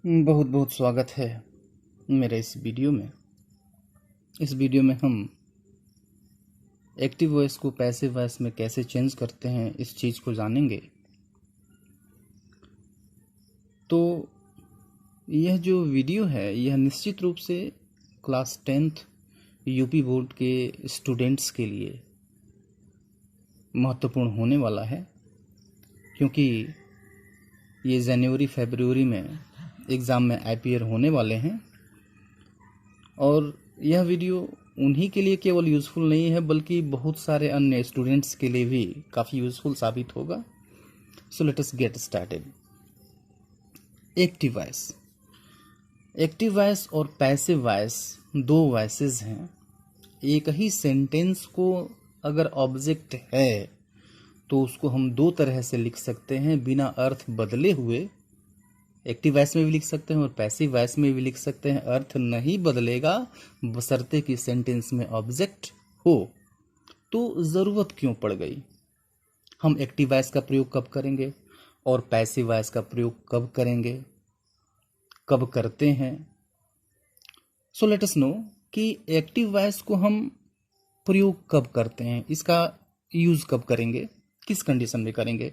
बहुत बहुत स्वागत है मेरे इस वीडियो में। इस वीडियो में हम एक्टिव वॉइस को पैसिव वॉइस में कैसे चेंज करते हैं इस चीज़ को जानेंगे। तो यह जो वीडियो है यह निश्चित रूप से क्लास 10th यूपी बोर्ड के स्टूडेंट्स के लिए महत्वपूर्ण होने वाला है, क्योंकि ये जनवरी फरवरी में एग्ज़ाम में अपीयर होने वाले हैं। और यह वीडियो उन्हीं के लिए केवल यूज़फुल नहीं है, बल्कि बहुत सारे अन्य स्टूडेंट्स के लिए भी काफ़ी यूज़फुल साबित होगा। सो लेट अस get started. Active voice, active voice और पैसिव वॉइस दो वॉइसेस हैं। एक ही सेंटेंस को अगर ऑब्जेक्ट है तो उसको हम दो तरह से लिख सकते हैं बिना अर्थ बदले हुए। एक्टिव वॉइस में भी लिख सकते हैं और पैसिव वॉइस में भी लिख सकते हैं। अर्थ नहीं बदलेगा बशर्ते कि सेंटेंस में ऑब्जेक्ट हो। तो ज़रूरत क्यों पड़ गई? हम एक्टिव वॉइस का प्रयोग कब करेंगे और पैसिव वॉइस का प्रयोग कब करेंगे, कब करते हैं? सो लेट अस नो कि एक्टिव वॉइस को हम प्रयोग कब करते हैं, इसका यूज़ कब करेंगे, किस कंडीशन में करेंगे।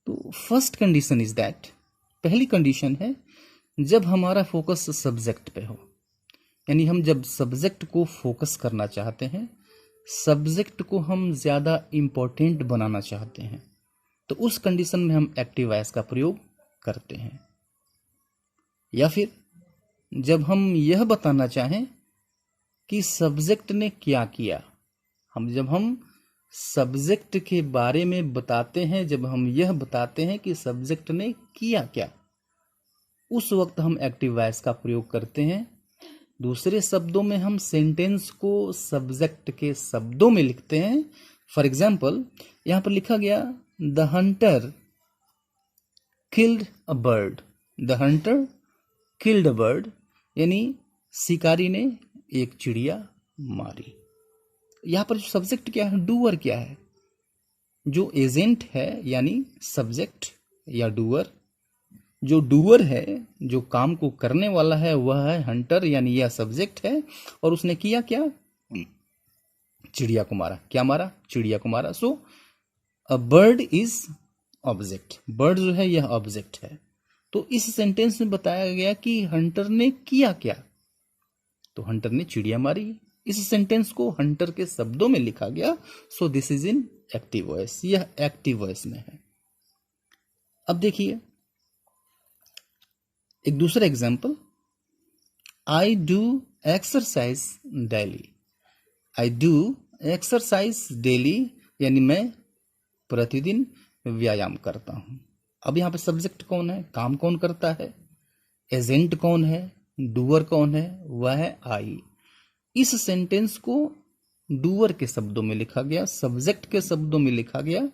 तो फर्स्ट कंडीशन इज दैट, पहली कंडीशन है जब हमारा फोकस सब्जेक्ट पे हो, यानी हम जब सब्जेक्ट को फोकस करना चाहते हैं, सब्जेक्ट को हम ज़्यादा इम्पोर्टेंट बनाना चाहते हैं, तो उस कंडीशन में हम एक्टिव वॉइस का प्रयोग करते हैं। या फिर जब हम यह बताना चाहें कि सब्जेक्ट ने क्या किया, जब हम सब्जेक्ट के बारे में बताते हैं, जब हम यह बताते हैं कि सब्जेक्ट ने किया क्या, उस वक्त हम एक्टिव वॉइस का प्रयोग करते हैं। दूसरे शब्दों में हम सेंटेंस को सब्जेक्ट के शब्दों में लिखते हैं। फॉर एग्जाम्पल, यहां पर लिखा गया the Hunter killed a bird. The Hunter killed a bird, यानी शिकारी ने एक चिड़िया मारी। यहां पर जो सब्जेक्ट क्या है, डूअर क्या है, जो एजेंट है यानी सब्जेक्ट या डूअर। जो डूअर है, जो काम को करने वाला है, वह है हंटर, यानी यह सब्जेक्ट है। और उसने किया क्या? चिड़िया को मारा। क्या मारा? चिड़िया को मारा। So a bird is object. Bird जो है यह ऑब्जेक्ट है। तो इस सेंटेंस में बताया गया कि हंटर ने किया क्या, तो हंटर ने चिड़िया मारी। इस सेंटेंस को हंटर के शब्दों में लिखा गया। So this is in active voice, यह एक्टिव वॉइस में है। अब देखिए एक दूसरा example, I do exercise daily. I do exercise daily, यानी मैं प्रतिदिन व्यायाम करता हूं। अब यहां पे सब्जेक्ट कौन है, काम कौन करता है, एजेंट कौन है, डूअर कौन है, वह है आई। इस सेंटेंस को डूअर के शब्दों में लिखा गया, सब्जेक्ट के शब्दों में लिखा गया।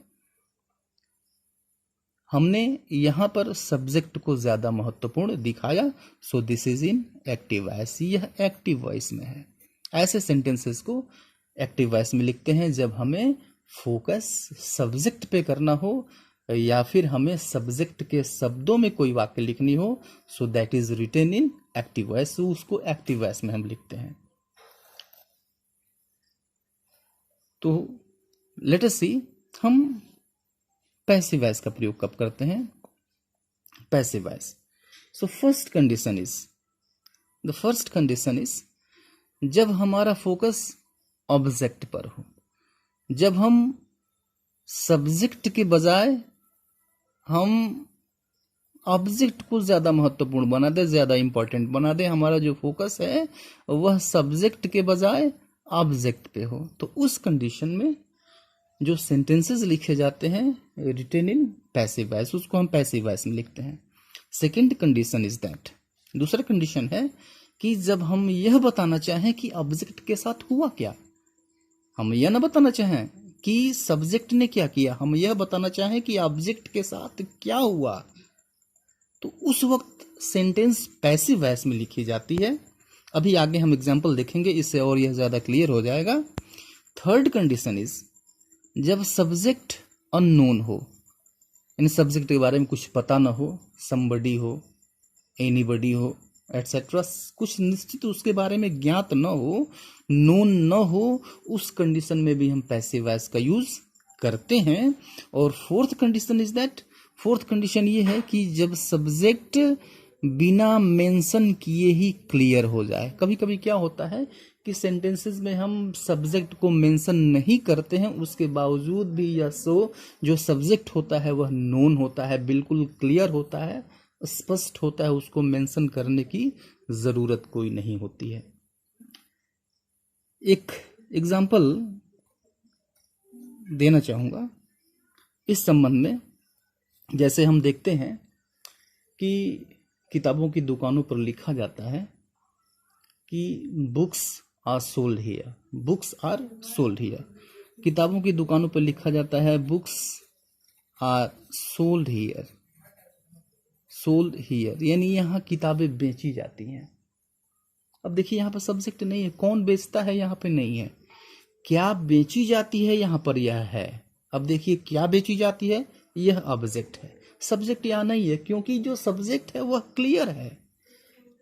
हमने यहां पर सब्जेक्ट को ज्यादा महत्वपूर्ण दिखाया। सो this is in active voice, यह एक्टिव वॉइस में है। ऐसे सेंटेंसेस को एक्टिव वॉइस में लिखते हैं जब हमें फोकस सब्जेक्ट पे करना हो या फिर हमें सब्जेक्ट के शब्दों में कोई वाक्य लिखनी हो। So that is written in active voice, उसको एक्टिव वॉइस में हम लिखते हैं। तो लेट अस सी, हम पैसिव वॉइस का प्रयोग कब करते हैं। Passive voice, so first condition is जब हमारा फोकस ऑब्जेक्ट पर हो, जब हम सब्जेक्ट के बजाय हम ऑब्जेक्ट को ज्यादा महत्वपूर्ण बना दे, ज्यादा इंपॉर्टेंट बना दे, हमारा जो फोकस है वह सब्जेक्ट के बजाय ऑब्जेक्ट पे हो, तो उस कंडीशन में जो सेंटेंसेस लिखे जाते हैं रिटन इन पैसिव वॉइस, उसको हम पैसिव वॉइस में लिखते हैं। सेकेंड कंडीशन इज दैट, दूसरा कंडीशन है कि जब हम यह बताना चाहें कि ऑब्जेक्ट के साथ हुआ क्या, हम यह ना बताना चाहें कि सब्जेक्ट ने क्या किया, हम यह बताना चाहें कि ऑब्जेक्ट के साथ क्या हुआ, तो उस वक्त सेंटेंस पैसिव वॉइस में लिखी जाती है। अभी आगे हम एग्जाम्पल देखेंगे, इससे और यह ज्यादा क्लियर हो जाएगा। थर्ड कंडीशन इज जब सब्जेक्ट अननोन हो, यानी सब्जेक्ट के बारे में कुछ पता ना हो, समबडी हो, एनीबडी हो, एटसेट्रा, कुछ निश्चित उसके बारे में ज्ञात न हो, नोन न हो, उस कंडीशन में भी हम पैसिव वॉइस का यूज करते हैं। और fourth condition is that, fourth condition ये है कि जब सब्जेक्ट बिना मेंशन किए ही क्लियर हो जाए। कभी कभी क्या होता है कि सेंटेंसेस में हम सब्जेक्ट को मेंशन नहीं करते हैं, उसके बावजूद भी यह जो सब्जेक्ट होता है वह नोन होता है, बिल्कुल क्लियर होता है, स्पष्ट होता है, उसको मेंशन करने की जरूरत कोई नहीं होती है। एक एग्जाम्पल देना चाहूँगा इस संबंध में। जैसे हम देखते हैं कि किताबों की दुकानों पर लिखा जाता है कि books are sold here, books are sold here. किताबों की दुकानों पर लिखा जाता है books are sold here, sold here, यानी यहाँ किताबें बेची जाती हैं। अब देखिए यहाँ पर सब्जेक्ट नहीं है, कौन बेचता है यहाँ पे नहीं है, क्या बेची जाती है यहाँ पर यह है। अब देखिए क्या बेची जाती है, यह ऑब्जेक्ट है, सब्जेक्ट यहाँ नहीं है, क्योंकि जो सब्जेक्ट है वह क्लियर है,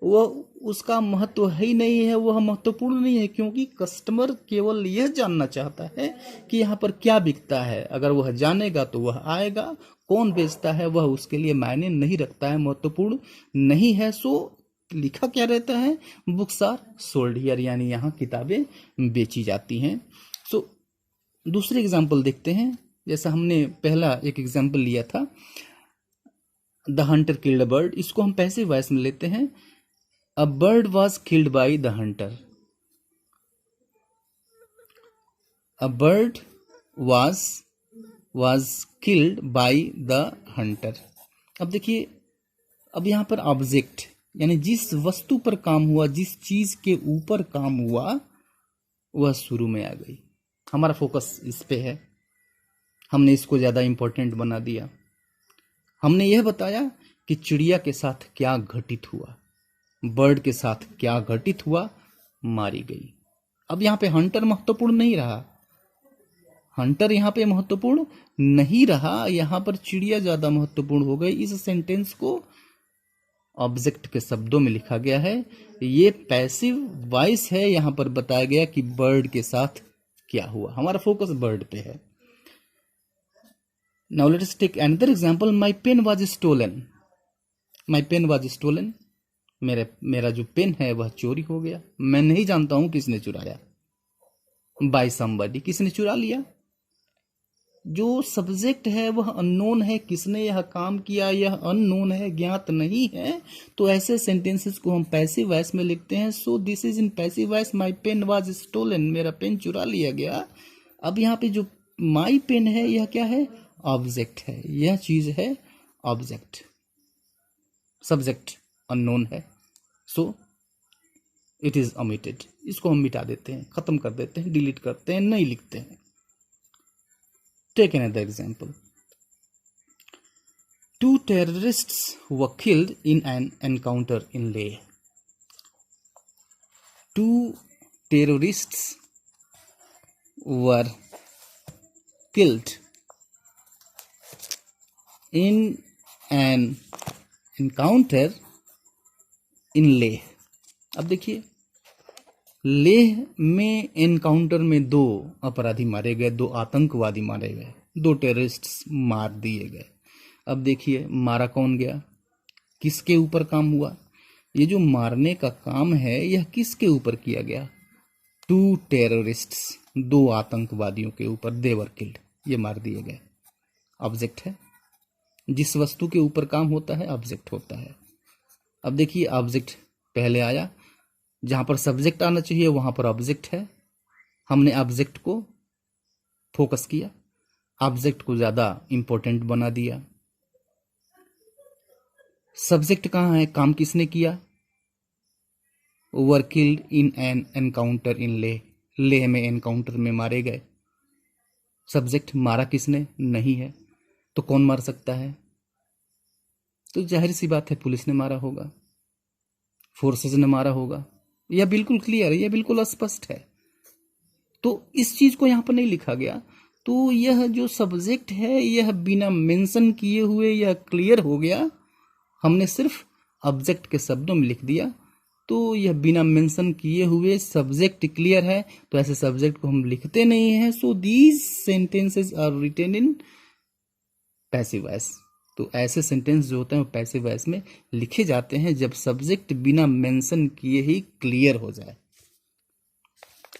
वह उसका महत्व ही नहीं है, वह महत्वपूर्ण नहीं है, क्योंकि कस्टमर केवल यह जानना चाहता है कि यहाँ पर क्या बिकता है। अगर वह जानेगा तो वह आएगा, कौन बेचता है वह उसके लिए मायने नहीं रखता है, महत्वपूर्ण नहीं है। सो लिखा क्या रहता है, बुक्स आर सोल्ड हियर, यानी यहाँ किताबें बेची जाती हैं। सो दूसरे एग्जाम्पल देखते हैं। जैसा हमने पहला एक एग्जाम्पल लिया था, the Hunter killed a bird, इसको हम पैसिव वॉइस में लेते हैं। A bird was killed by the Hunter, a bird was killed by the Hunter. अब देखिए, अब यहाँ पर ऑब्जेक्ट यानी जिस वस्तु पर काम हुआ, जिस चीज के ऊपर काम हुआ, वह शुरू में आ गई। हमारा फोकस इस पे है, हमने इसको ज्यादा इंपॉर्टेंट बना दिया। हमने यह बताया कि चिड़िया के साथ क्या घटित हुआ, बर्ड के साथ क्या घटित हुआ, मारी गई। अब यहाँ पे हंटर महत्वपूर्ण नहीं रहा, हंटर यहाँ पे महत्वपूर्ण नहीं रहा, यहाँ पर चिड़िया ज्यादा महत्वपूर्ण हो गई। इस सेंटेंस को ऑब्जेक्ट के शब्दों में लिखा गया है, ये पैसिव वॉइस है। यहाँ पर बताया गया कि बर्ड के साथ क्या हुआ, हमारा फोकस बर्ड पे है। Now let us take another example, my pen was stolen, my pen was stolen, मेरा जो पेन है वह चोरी हो गया, मैं नहीं जानता हूं किसने चुराया। बाय समबडी, किसने चुरा लिया। जो सब्जेक्ट है वह अननोन है, किसने यह काम किया यह अननोन है, ज्ञात नहीं है, तो ऐसे सेंटेंसेस को हम पैसिव वॉइस में लिखते हैं। So this is in passive voice, my pen was stolen, मेरा पेन चुरा लिया गया। अब यहाँ पे जो माय पेन है यह क्या है, ऑब्जेक्ट है, यह चीज है ऑब्जेक्ट, सब्जेक्ट अननोन है। सो इट इज ओमिटेड, इसको हम मिटा देते हैं, खत्म कर देते हैं, डिलीट करते हैं, नहीं लिखते हैं। Take another example. Two terrorists were killed in an encounter in Leh. Two terrorists were killed in an encounter in Leh. अब देखिए, लेह में एनकाउंटर में दो अपराधी मारे गए, दो आतंकवादी मारे गए, दो टेररिस्ट्स मार दिए गए। अब देखिए मारा कौन गया, किसके ऊपर काम हुआ, ये जो मारने का काम है यह किसके ऊपर किया गया, टू टेररिस्ट्स, दो आतंकवादियों के ऊपर, दे वर किल्ड, ये मार दिए गए। ऑब्जेक्ट है, जिस वस्तु के ऊपर काम होता है ऑब्जेक्ट होता है। अब देखिए ऑब्जेक्ट पहले आया, जहां पर सब्जेक्ट आना चाहिए वहां पर ऑब्जेक्ट है, हमने ऑब्जेक्ट को फोकस किया, ऑब्जेक्ट को ज्यादा इंपॉर्टेंट बना दिया। सब्जेक्ट कहां है, काम किसने किया, were killed in an encounter in Leh, Leh में एनकाउंटर में मारे गए। सब्जेक्ट मारा किसने, नहीं है, तो कौन मार सकता है, तो जाहिर सी बात है पुलिस ने मारा होगा, फोर्सेस ने मारा होगा। यह बिल्कुल क्लियर है, यह बिल्कुल स्पष्ट है। तो इस चीज को यहां पर नहीं लिखा गया, तो यह जो सब्जेक्ट है यह बिना मेंशन किए हुए यह क्लियर हो गया। हमने सिर्फ ऑब्जेक्ट के शब्दों में लिख दिया तो यह बिना मेंशन किए हुए सब्जेक्ट क्लियर है, तो ऐसे सब्जेक्ट को हम लिखते नहीं हैं। So these sentences are written in passive voice. तो ऐसे सेंटेंस जो होते हैं वो पैसिव वॉइस में लिखे जाते हैं जब सब्जेक्ट बिना मेंशन किए ही क्लियर हो जाए।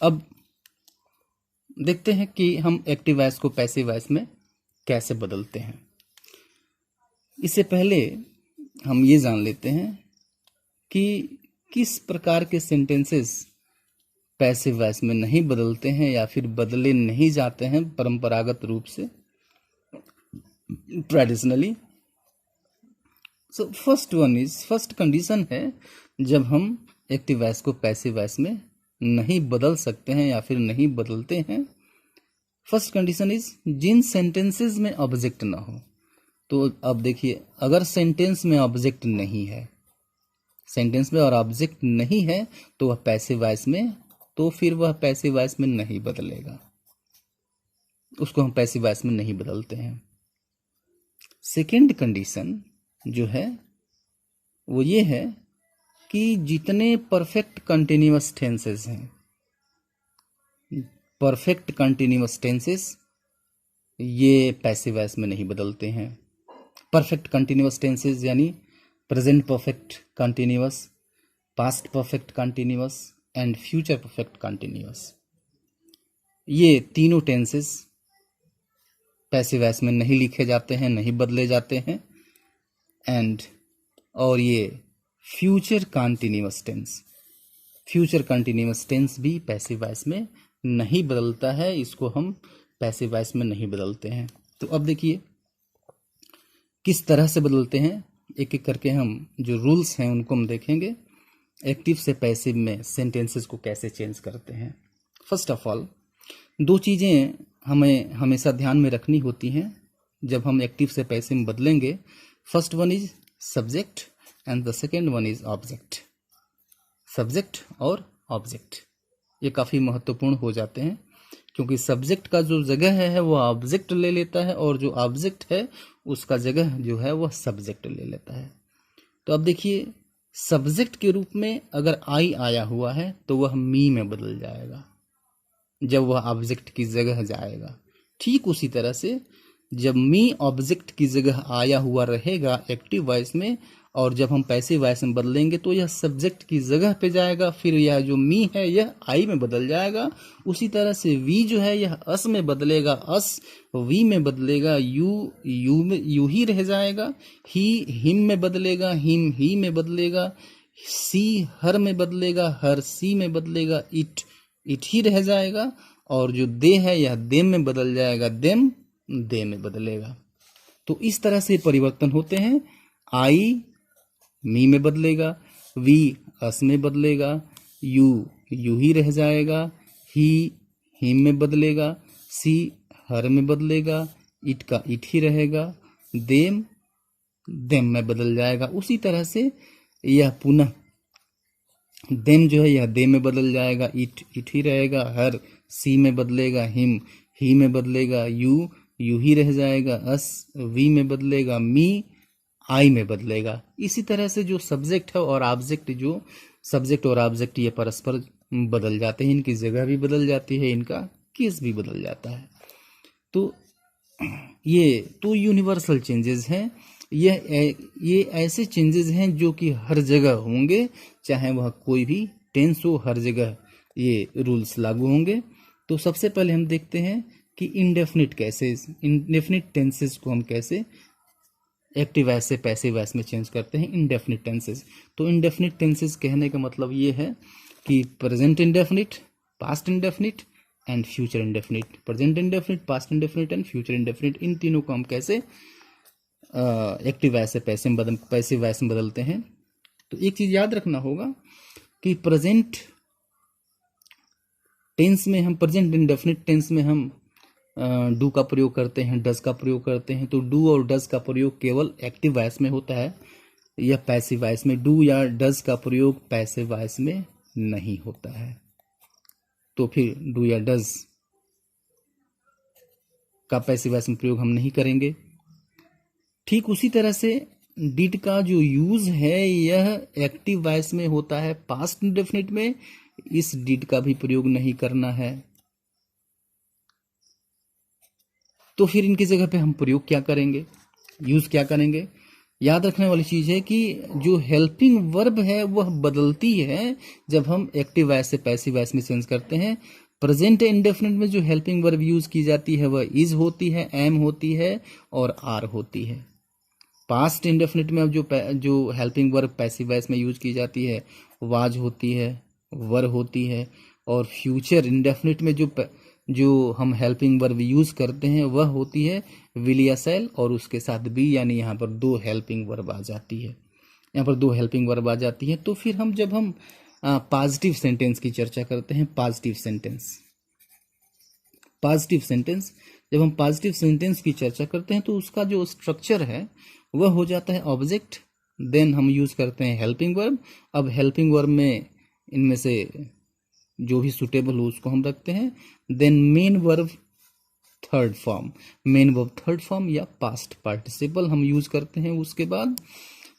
अब देखते हैं कि हम एक्टिव वॉइस को पैसिव वॉइस में कैसे बदलते हैं। इससे पहले हम ये जान लेते हैं कि किस प्रकार के सेंटेंसेस पैसिव वॉइस में नहीं बदलते हैं या फिर बदले नहीं जाते हैं परंपरागत रूप से, ट्रेडिशनली। सो फर्स्ट कंडीशन है जब हम एक्टिव वॉइस को पैसिव वॉइस में नहीं बदल सकते हैं या फिर नहीं बदलते हैं। फर्स्ट कंडीशन इज जिन सेंटेंसेस में ऑब्जेक्ट ना हो। तो अब देखिए, अगर सेंटेंस में ऑब्जेक्ट नहीं है, सेंटेंस में और ऑब्जेक्ट नहीं है तो वह पैसिव वॉइस में, तो फिर वह पैसिव वॉइस में नहीं बदलेगा, उसको हम पैसिव वॉइस में नहीं बदलते हैं। सेकेंड कंडीशन जो है वो ये है कि जितने परफेक्ट कंटिन्यूअस टेंसेस हैं, परफेक्ट कंटिन्यूअस टेंसेस ये पैसिव वॉइस में नहीं बदलते हैं। परफेक्ट कंटिन्यूअस टेंसेस यानी present perfect continuous, past perfect continuous and future perfect continuous, ये तीनों टेंसेस पैसिव वॉइस में नहीं लिखे जाते हैं, नहीं बदले जाते हैं। एंड और ये future continuous tense, future continuous tense भी पैसिव वॉइस में नहीं बदलता है, इसको हम पैसिव वॉइस में नहीं बदलते हैं। तो अब देखिए किस तरह से बदलते हैं, एक एक करके हम जो रूल्स हैं उनको हम देखेंगे। एक्टिव से पैसिव में सेंटेंसेस को कैसे चेंज करते हैं। फर्स्ट ऑफ ऑल, दो चीज़ें हमें हमेशा ध्यान में रखनी होती हैं जब हम एक्टिव से पैसिव में बदलेंगे। First one is subject and the second one is object. Subject और ऑब्जेक्ट ये काफ़ी महत्वपूर्ण हो जाते हैं, क्योंकि सब्जेक्ट का जो जगह है वो ऑब्जेक्ट ले लेता है और जो ऑब्जेक्ट है उसका जगह जो है वह सब्जेक्ट ले लेता है। तो अब देखिए, सब्जेक्ट के रूप में अगर आई आया हुआ है तो वह मी में बदल जाएगा जब वह ऑब्जेक्ट की जगह जाएगा। ठीक उसी तरह से जब मी ऑब्जेक्ट की जगह आया हुआ रहेगा एक्टिव वॉइस में, और जब हम पैसिव वॉइस में बदलेंगे तो यह सब्जेक्ट की जगह पे जाएगा, फिर यह जो मी है यह आई में बदल जाएगा। उसी तरह से वी जो है यह अस में बदलेगा, अस वी में बदलेगा, यू ही रह जाएगा, ही हिम में बदलेगा, हिम ही में बदलेगा, सी हर में बदलेगा, हर सी में बदलेगा, इट ही रह जाएगा, और जो दे है यह देम में बदल जाएगा, देम दे में बदलेगा। तो इस तरह से परिवर्तन होते हैं। आई मी में बदलेगा, वी अस में बदलेगा, यू ही रह जाएगा, ही हिम में बदलेगा, सी हर में बदलेगा, इट का इट ही रहेगा, देम देम में बदल जाएगा। उसी तरह से यह पुनः देम जो है यह दे में बदल जाएगा, इट ही रहेगा, हर सी में बदलेगा, हिम ही में बदलेगा, यू ही रह जाएगा, अस वी में बदलेगा, मी आई में बदलेगा। इसी तरह से जो सब्जेक्ट है और ऑब्जेक्ट, जो सब्जेक्ट और ऑब्जेक्ट ये परस्पर बदल जाते हैं, इनकी जगह भी बदल जाती है, इनका केस भी बदल जाता है। तो ये तो यूनिवर्सल चेंजेस हैं। ये ऐसे चेंजेस हैं जो कि हर जगह होंगे, चाहे वह कोई भी टेंस हो, हर जगह ये रूल्स लागू होंगे। तो सबसे पहले हम देखते हैं कि इंडेफिनिट टेंसेस को हम कैसे एक्टिव वॉइस से पैसिव वॉइस में चेंज करते हैं। इंडेफिनिट टेंसेस, तो इंडेफिनिट टेंसेस कहने का मतलब ये है कि present indefinite, past indefinite and future indefinite. Present indefinite, past indefinite and future indefinite, इन तीनों को हम कैसे एक्टिव वॉइस से पैसिव वॉइस में बदलते हैं। तो एक चीज याद रखना होगा कि प्रेजेंट टेंस में हम, प्रेजेंट इंडेफिनिट टेंस में हम डू का प्रयोग करते हैं, डज का प्रयोग करते हैं। तो डू और डज का प्रयोग केवल एक्टिव वॉइस में होता है, या पैसिव वॉइस में डू या डज का प्रयोग पैसिव वॉइस में नहीं होता है। तो फिर डू या डज का पैसिव वॉइस में प्रयोग हम नहीं करेंगे। ठीक उसी तरह से डिड का जो यूज है यह एक्टिव वॉइस में होता है पास्ट इंडेफिनिट में, इस डिड का भी प्रयोग नहीं करना है। तो फिर इनकी जगह पे हम प्रयोग क्या करेंगे, यूज क्या करेंगे? याद रखने वाली चीज है कि जो हेल्पिंग वर्ब है वह बदलती है जब हम एक्टिव वॉइस से पैसिव वॉइस में चेंज करते हैं। प्रेजेंट इंडेफिनिट में जो हेल्पिंग वर्ब यूज की जाती है वह इज होती है, एम होती है और आर होती है। पास्ट इंडेफिनिट में अब जो हेल्पिंग वर्ब पैसिव वॉइस में यूज की जाती है वाज होती है, वर होती है। और फ्यूचर इंडेफिनिट में जो हम हेल्पिंग वर्ब यूज करते हैं वह होती है विल या शैल, और उसके साथ बी, यानी यहाँ पर दो हेल्पिंग वर्ब आ जाती है, यहाँ पर दो हेल्पिंग वर्ब आ जाती है। तो फिर जब हम पॉजिटिव सेंटेंस की चर्चा करते हैं, पॉजिटिव सेंटेंस जब हम पॉजिटिव सेंटेंस की चर्चा करते हैं तो उसका जो स्ट्रक्चर है वह हो जाता है ऑब्जेक्ट, देन हम यूज करते हैं हेल्पिंग वर्ब। अब हेल्पिंग वर्ब में इनमें से जो भी सुटेबल हो उसको हम रखते हैं, then main verb third form या पास्ट पार्टिसिपल हम यूज करते हैं उसके बाद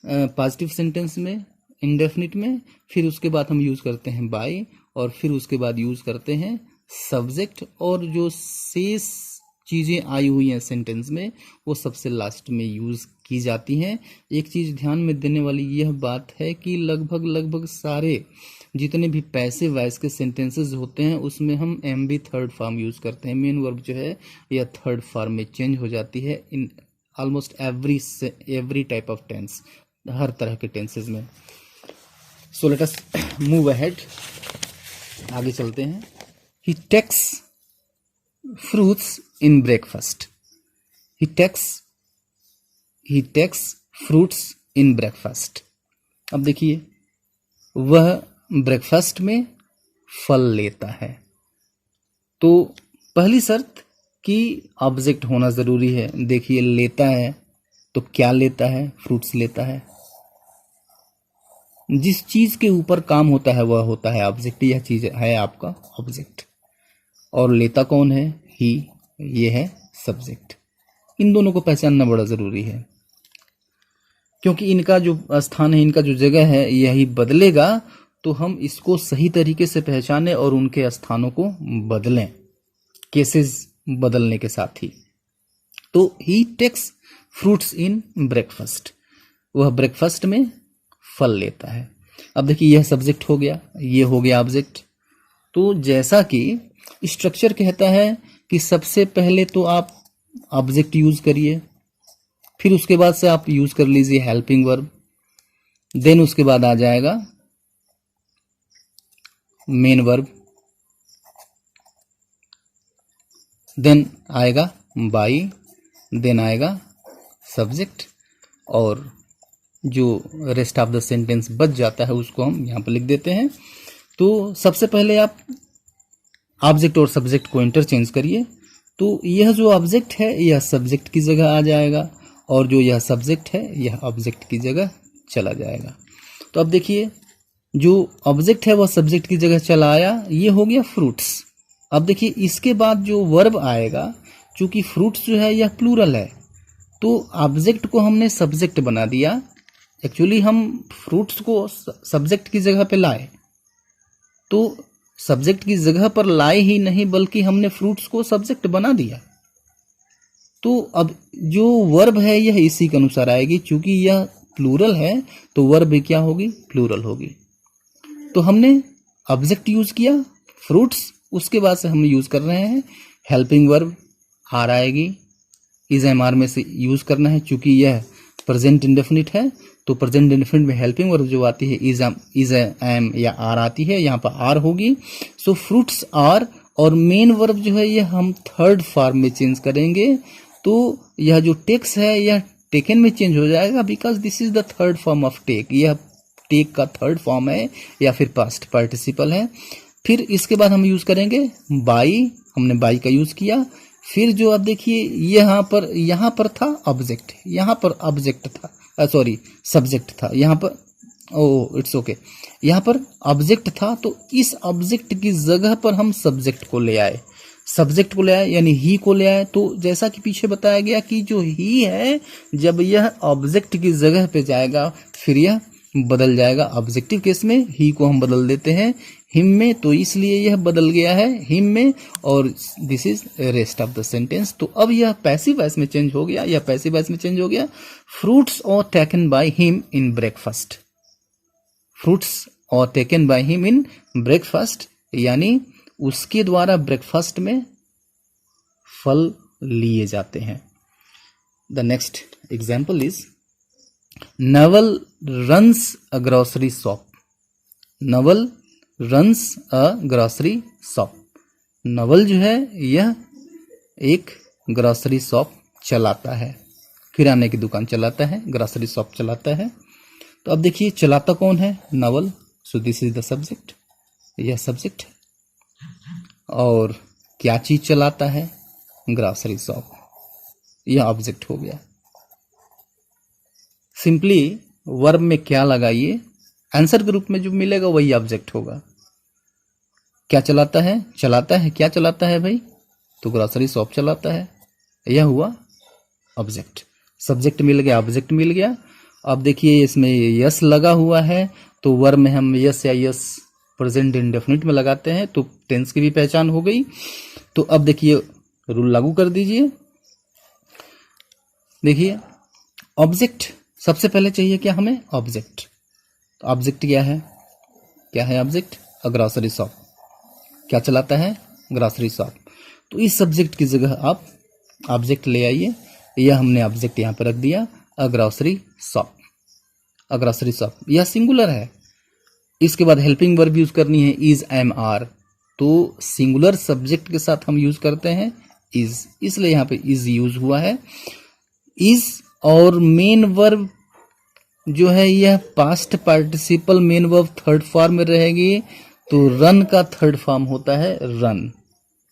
पॉजिटिव सेंटेंस में, इंडेफिनिट में। फिर उसके बाद हम यूज करते हैं बाय, और फिर उसके बाद यूज करते हैं सब्जेक्ट, और जो शेष चीजें आई हुई हैं सेंटेंस में वो सबसे लास्ट में यूज की जाती हैं। एक चीज ध्यान में देने वाली यह बात है कि लगभग सारे जितने भी पैसिव वॉइस के सेंटेंसेस होते हैं उसमें हम am be third form use करते हैं। मेन वर्ब जो है यह थर्ड फॉर्म में चेंज हो जाती है in almost every type of tense, हर तरह के टेंसेस में। So let us move ahead, आगे चलते हैं। He takes fruits in breakfast, he takes fruits in breakfast. अब देखिए वह ब्रेकफास्ट में फल लेता है। तो पहली शर्त कि ऑब्जेक्ट होना जरूरी है। देखिए लेता है तो क्या लेता है? फ्रूट्स लेता है। जिस चीज के ऊपर काम होता है वह होता है ऑब्जेक्ट, यह चीज है आपका ऑब्जेक्ट। और लेता कौन है? ही, ये है सब्जेक्ट। इन दोनों को पहचानना बड़ा जरूरी है क्योंकि इनका जो स्थान है, इनका जो जगह है यही बदलेगा, तो हम इसको सही तरीके से पहचाने और उनके स्थानों को बदलें, केसेस बदलने के साथ ही। तो ही टेक्स फ्रूट्स इन ब्रेकफास्ट, वह ब्रेकफास्ट में फल लेता है। अब देखिए यह सब्जेक्ट हो गया, ये हो गया ऑब्जेक्ट। तो जैसा कि स्ट्रक्चर कहता है कि सबसे पहले तो आप ऑब्जेक्ट यूज करिए, फिर उसके बाद से आप यूज कर लीजिए हेल्पिंग वर्ब, देन उसके बाद आ जाएगा मेन वर्ब, देन आएगा बाई, देन आएगा सब्जेक्ट, और जो रेस्ट ऑफ द सेंटेंस बच जाता है उसको हम यहाँ पर लिख देते हैं। तो सबसे पहले आप ऑब्जेक्ट और सब्जेक्ट को इंटरचेंज करिए। तो यह जो ऑब्जेक्ट है यह सब्जेक्ट की जगह आ जाएगा, और जो यह सब्जेक्ट है यह ऑब्जेक्ट की जगह चला जाएगा। तो अब देखिए जो ऑब्जेक्ट है वह सब्जेक्ट की जगह चला आया, ये हो गया फ्रूट्स। अब देखिए इसके बाद जो वर्ब आएगा, चूंकि फ्रूट्स जो है यह प्लूरल है तो ऑब्जेक्ट को हमने सब्जेक्ट बना दिया। एक्चुअली हम फ्रूट्स को सब्जेक्ट की जगह पे लाए, तो सब्जेक्ट की जगह पर लाए ही नहीं बल्कि हमने फ्रूट्स को सब्जेक्ट बना दिया। तो अब जो वर्ब है यह इसी के अनुसार आएगी, चूंकि यह प्लूरल है तो वर्ब भी क्या होगी? प्लूरल होगी। तो हमने ऑब्जेक्ट यूज किया फ्रूट्स, उसके बाद से हम यूज कर रहे हैं हेल्पिंग वर्ब, आर आएगी, इज एम आर में से यूज करना है। चूंकि यह प्रेजेंट इंडेफिनिट है तो प्रेजेंट इंडेफिनिट में हेल्पिंग वर्ब जो आती है इज एम या आर आती है, यहाँ पर आर होगी। सो फ्रूट्स आर, और मेन वर्ब जो है यह हम थर्ड फॉर्म में चेंज करेंगे। तो यह जो टेक्स है यह टेकन में चेंज हो जाएगा, because this is the third form of take. यह टेक का थर्ड फॉर्म है या फिर पास्ट पार्टिसिपल है। फिर इसके बाद हम यूज करेंगे बाई, हमने बाई का यूज किया। फिर जो आप देखिए यहाँ पर था ऑब्जेक्ट, यहाँ पर ऑब्जेक्ट था, सॉरी सब्जेक्ट था, यहाँ पर इट्स ओके, यहाँ पर ऑब्जेक्ट था। तो इस ऑब्जेक्ट की जगह पर हम सब्जेक्ट को ले आए। सब्जेक्ट को ले आए यानी ही को ले आए। तो जैसा कि पीछे बताया गया कि जो ही है जब यह ऑब्जेक्ट की जगह पे जाएगा फिर यह बदल जाएगा। ऑब्जेक्टिव केस में ही को हम बदल देते हैं हिम में, तो इसलिए यह बदल गया है हिम में, और this is rest of the sentence. तो अब यह पैसिव वॉइस में चेंज हो गया, यह पैसिव वॉइस में चेंज हो गया। Fruits are taken by him in breakfast, fruits are taken by him in breakfast, यानी उसके द्वारा ब्रेकफास्ट में फल लिए जाते हैं। The next example is Naval runs a grocery shop, Naval runs a grocery shop. Naval जो है यह एक ग्रोसरी शॉप चलाता है, किराने की दुकान चलाता है, ग्रोसरी शॉप चलाता है। तो अब देखिए चलाता कौन है, नवल, सो दिस इज द सब्जेक्ट, यह सब्जेक्ट है। और क्या चीज चलाता है, ग्रोसरी शॉप, यह ऑब्जेक्ट हो गया। सिंपली वर्ब में क्या लगाइए, आंसर के रूप में जो मिलेगा वही ऑब्जेक्ट होगा। क्या चलाता है, चलाता है, क्या चलाता है भाई, तो ग्रोसरी शॉप चलाता है, यह हुआ ऑब्जेक्ट। सब्जेक्ट मिल गया, ऑब्जेक्ट मिल गया। अब देखिए इसमें यस लगा हुआ है, तो वर्ब में हम यस या यस प्रेजेंट इंडेफिनिट में लगाते हैं, तो टेंस की भी पहचान हो गई। तो अब देखिए रूल लागू कर दीजिए। देखिए ऑब्जेक्ट सबसे पहले चाहिए क्या हमें, ऑब्जेक्ट। तो ऑब्जेक्ट क्या है, क्या है ऑब्जेक्ट, अ ग्रोसरी शॉप। क्या चलाता है, ग्रोसरी शॉप। तो इस सब्जेक्ट की जगह आप ऑब्जेक्ट ले आइए, यह हमने ऑब्जेक्ट यहां पर रख दिया, अ ग्रोसरी शॉप, अ ग्रोसरी शॉप, यह सिंगुलर है। इसके बाद हेल्पिंग वर्ब यूज करनी है, इज, एम, आर। तो सिंगुलर सब्जेक्ट के साथ हम यूज करते हैं इज, इसलिए यहां पे इज यूज हुआ है। इज और मेन वर्ब जो है यह past participle main verb third form में रहेगी। तो रन का थर्ड फॉर्म होता है रन,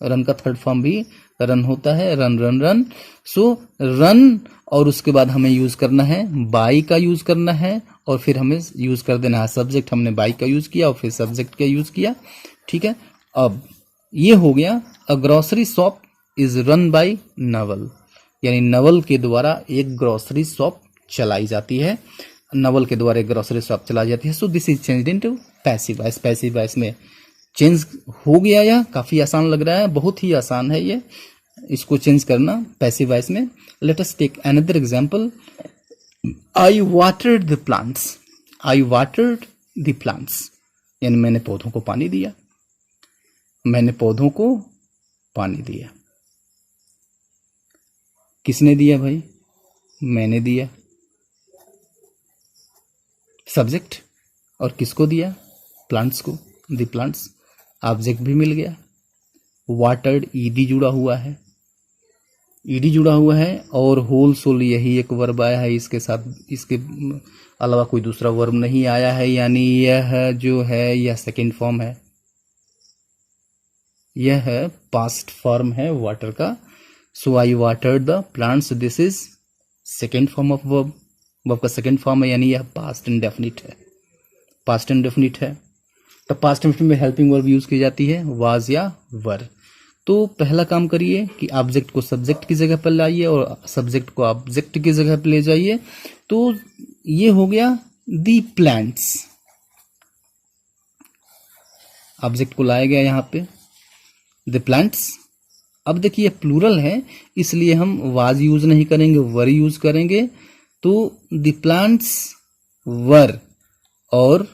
रन का थर्ड फॉर्म भी रन होता है, रन रन रन। सो रन, और उसके बाद हमें यूज करना है बाई का यूज करना है, और फिर हमें यूज कर देना है सब्जेक्ट, हमने बाई का यूज किया और फिर सब्जेक्ट का यूज किया। ठीक है, अब ये हो गया, अ grocery shop is run by Naval, यानी नवल के द्वारा एक ग्रोसरी शॉप चलाई जाती है, नवल के द्वारा एक ग्रोसरी शॉप चलाई जाती है। सो this is changed into passive voice, passive voice में चेंज हो गया। यह काफी आसान लग रहा है, बहुत ही आसान है ये, इसको चेंज करना पैसिव वॉइस में। Let us take another example, I watered the plants, I watered the plants, यानी मैंने पौधों को पानी दिया, मैंने पौधों को पानी दिया। किसने दिया भाई, मैंने दिया, सब्जेक्ट, और किसको दिया, प्लांट्स को, द प्लांट्स, ऑब्जेक्ट भी मिल गया। वाटर्ड, ईडी जुड़ा हुआ है, ईडी जुड़ा हुआ है, और होल सोल यही एक वर्ब आया है, इसके साथ इसके अलावा कोई दूसरा वर्ब नहीं आया है, यानी यह जो है यह सेकेंड फॉर्म है, यह है पास्ट फॉर्म है वाटर का। So I watered the plants, this is second form of verb, verb का सेकेंड फॉर्म है, यानी यह पास्ट इंडेफिनिट है, पास्ट इंडेफिनिट है। तो पास्ट इंडेफिनिट में हेल्पिंग वर्ब यूज की जाती है, वाज या वर। तो पहला काम करिए कि ऑब्जेक्ट को सब्जेक्ट की जगह पर लाइए और सब्जेक्ट को ऑब्जेक्ट की जगह पर ले जाइए। तो ये हो गया दी प्लांट्स, ऑब्जेक्ट को लाया गया यहां पे द प्लांट्स। अब देखिए प्लूरल है, इसलिए हम वाज यूज नहीं करेंगे, वर यूज करेंगे। तो द प्लांट्स वर, और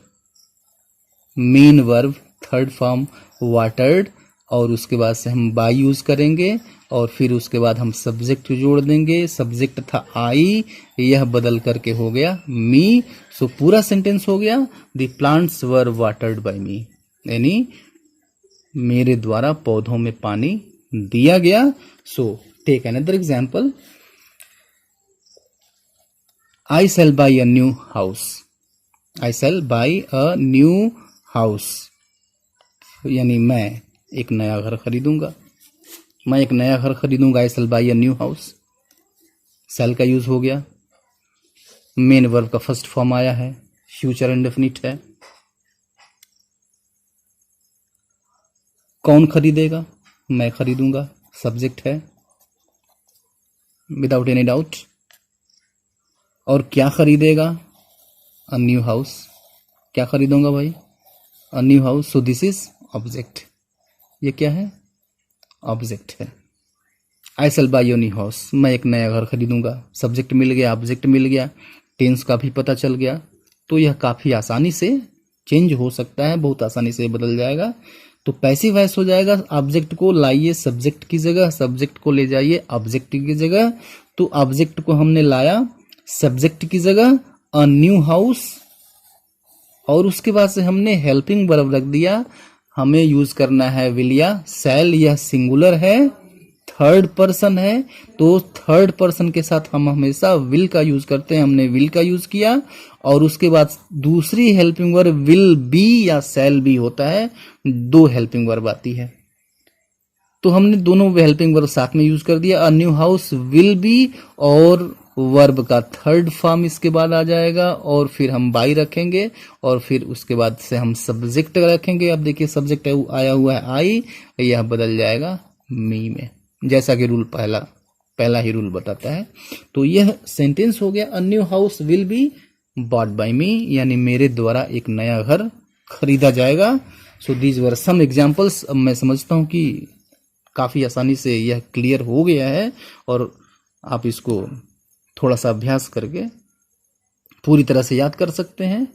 main verb third form watered, और उसके बाद से हम बाय यूज करेंगे, और फिर उसके बाद हम सब्जेक्ट जोड़ देंगे। सब्जेक्ट था आई, यह बदल करके हो गया मी। सो पूरा सेंटेंस हो गया, the plants were watered by me, यानी मेरे द्वारा पौधों में पानी दिया गया। So take another example, I shall buy a new house, I shall buy a new house, यानी मैं एक नया घर खरीदूंगा, मैं एक नया घर खरीदूंगा। I shall buy a new house, shall का यूज हो गया। मेन वर्ब का फर्स्ट फॉर्म आया है, फ्यूचर इंडेफिनिट है। कौन खरीदेगा, मैं खरीदूंगा, सब्जेक्ट है विदाउट एनी डाउट। और क्या खरीदेगा? A new house. क्या खरीदूंगा भाई? A new house. So this is object. ये क्या है? ऑब्जेक्ट है। I shall buy a new house. मैं एक नया घर खरीदूंगा। सब्जेक्ट मिल गया, ऑब्जेक्ट मिल गया, टेंस का भी पता चल गया। तो यह काफ़ी आसानी से चेंज हो सकता है, बहुत आसानी से बदल जाएगा। तो पैसिव वॉइस हो जाएगा, ऑब्जेक्ट को लाइए सब्जेक्ट की जगह, सब्जेक्ट को ले जाइए ऑब्जेक्ट की जगह। तो ऑब्जेक्ट को हमने लाया सब्जेक्ट की जगह, अ न्यू हाउस, और उसके बाद से हमने हेल्पिंग वर्ब रख दिया। हमें यूज करना है विल या शैल। यह सिंगुलर है, थर्ड पर्सन है, तो थर्ड पर्सन के साथ हम हमेशा विल का यूज करते हैं। हमने विल का यूज किया, और उसके बाद दूसरी हेल्पिंग वर्ब विल बी या शैल बी होता है। दो हेल्पिंग वर्ब आती है, तो हमने दोनों हेल्पिंग वर्ब साथ में यूज कर दिया। अ न्यू हाउस विल बी, और वर्ब का थर्ड फॉर्म इसके बाद आ जाएगा, और फिर हम बाई रखेंगे, और फिर उसके बाद से हम सब्जेक्ट रखेंगे। अब देखिए सब्जेक्ट आया हुआ है आई, यह बदल जाएगा मी में, जैसा कि रूल पहला ही रूल बताता है। तो यह सेंटेंस हो गया, a new house will be bought by me, यानी मेरे द्वारा एक नया घर खरीदा जाएगा। So these were some examples. अब मैं समझता हूं कि काफ़ी आसानी से यह क्लियर हो गया है, और आप इसको थोड़ा सा अभ्यास करके पूरी तरह से याद कर सकते हैं।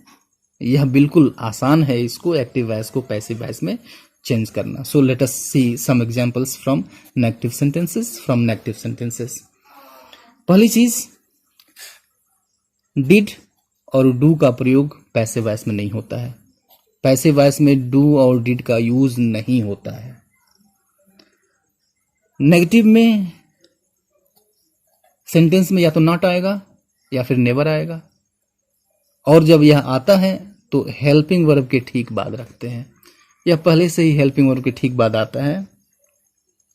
यह बिल्कुल आसान है इसको एक्टिव वॉइस को पैसिव वॉइस में चेंज करना। So let us see some examples from negative sentences. पहली चीज, डिड और डू का प्रयोग पैसिव वॉइस में नहीं होता है। पैसिव वॉइस में डू और डिड का यूज नहीं होता है। नेगेटिव में सेंटेंस में या तो नॉट आएगा या फिर नेवर आएगा, और जब यह आता है तो हेल्पिंग वर्ब के ठीक बाद रखते हैं। यह पहले से ही हेल्पिंग वर्ब के ठीक बाद आता है।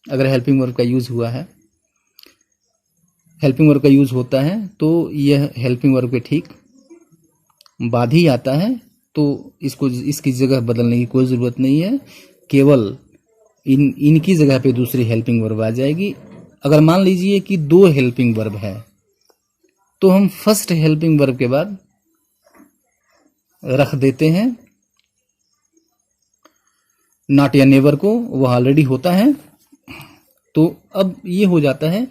अगर हेल्पिंग वर्ब का यूज हुआ है, हेल्पिंग वर्ब का यूज होता है, तो यह हेल्पिंग वर्ब के ठीक बाद ही आता है। तो इसको इसकी जगह बदलने की कोई ज़रूरत नहीं है, केवल इनकी जगह पे दूसरी हेल्पिंग वर्ब आ जाएगी। अगर मान लीजिए कि दो हेल्पिंग वर्ब है, तो हम फर्स्ट हेल्पिंग वर्ब के बाद रख देते हैं नॉट या नेवर को, वह ऑलरेडी होता है। तो अब ये हो जाता है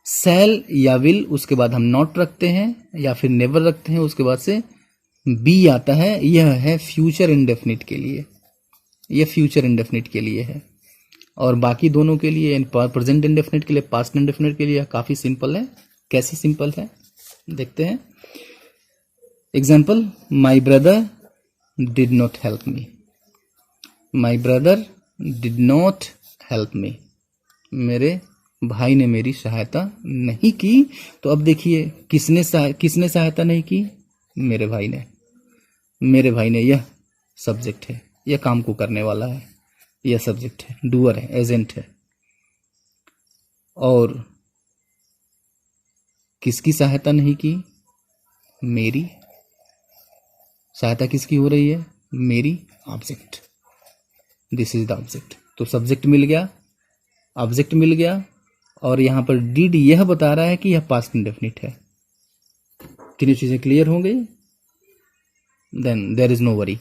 शैल या विल, उसके बाद हम नॉट रखते हैं या फिर नेवर रखते हैं, उसके बाद से बी आता है। यह है फ्यूचर इंडेफिनिट के लिए, यह फ्यूचर इंडेफिनिट के लिए है। और बाकी दोनों के लिए, प्रेजेंट इंडेफिनिट के लिए, पास्ट इंडेफिनिट के लिए काफी सिंपल है। कैसी सिंपल है देखते हैं। Example, my brother did not help me. My brother did not help me, मेरे भाई ने मेरी सहायता नहीं की। तो अब देखिए किसने सहायता नहीं की? मेरे भाई ने। मेरे भाई ने, यह सब्जेक्ट है, यह काम को करने वाला है, यह सब्जेक्ट है, डूअर है, एजेंट है। और किसकी सहायता नहीं की? मेरी। सहायता किसकी हो रही है? मेरी। Object, this is the object. तो सब्जेक्ट मिल गया, ऑब्जेक्ट मिल गया, और यहां पर डिड यह बता रहा है कि यह पास्ट इंडेफिनिट है। तीनों चीजें क्लियर हो गई, then there is no worry,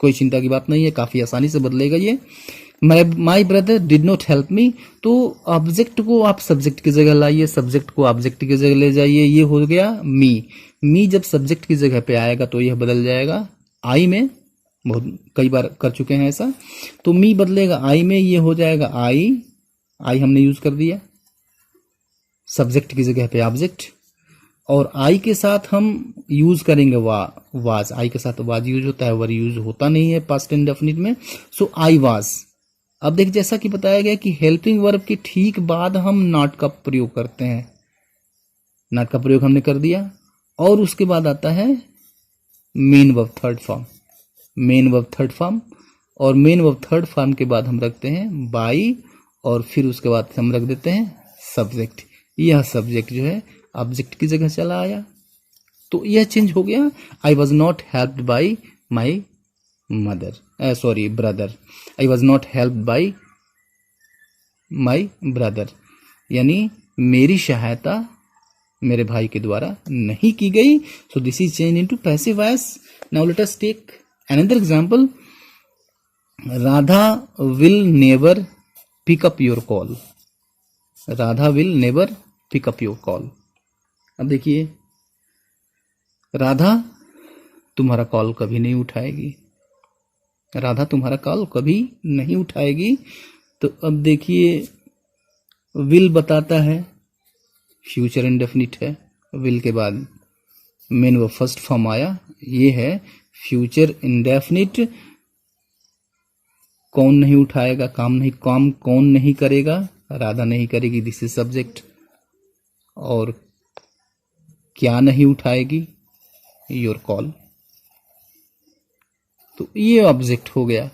कोई चिंता की बात नहीं है, काफी आसानी से बदलेगा ये। My brother did not help me, तो ऑब्जेक्ट को आप सब्जेक्ट की जगह लाइए, सब्जेक्ट को ऑब्जेक्ट की जगह ले जाइए, ये हो गया मी। मी जब सब्जेक्ट की जगह पे आएगा तो यह बदल जाएगा आई में, बहुत कई बार कर चुके हैं ऐसा। तो मी बदलेगा आई में, ये हो जाएगा आई। आई हमने यूज कर दिया, सब्जेक्ट की जगह पे ऑब्जेक्ट, और आई के साथ हम यूज करेंगे वाज। आई के साथ वाज यूज होता है, वर यूज होता नहीं है पास्ट इंडेफिनिट में। सो आई वाज। अब देख, जैसा कि बताया गया कि हेल्पिंग वर्ब के ठीक बाद हम नॉट का प्रयोग करते हैं। नॉट का प्रयोग हमने कर दिया, और उसके बाद आता है main verb third form. Main verb third form, और मेन वर्ब थर्ड फॉर्म के बाद हम रखते हैं बाई, और फिर उसके बाद हम रख देते हैं सब्जेक्ट। यह सब्जेक्ट जो है ऑब्जेक्ट की जगह चला आया, तो यह चेंज हो गया। I was not helped by my brother. I was not helped by my brother, यानी मेरी सहायता मेरे भाई के द्वारा नहीं की गई। So this is change into passive voice. Now let us take another example. Radha will never pick up your call. Radha will never pick up your call. अब देखिए, राधा तुम्हारा कॉल कभी नहीं उठाएगी। राधा तुम्हारा कॉल कभी नहीं उठाएगी। तो अब देखिए, विल बताता है, फ्यूचर इंडेफिनिट है। विल के बाद मेन वो फर्स्ट फॉर्म आया, ये है फ्यूचर इंडेफिनिट। कौन नहीं उठाएगा, काम कौन नहीं करेगा, राधा नहीं करेगी, दिस इज सब्जेक्ट। और क्या नहीं उठाएगी, योर कॉल। तो ये ऑब्जेक्ट हो गया।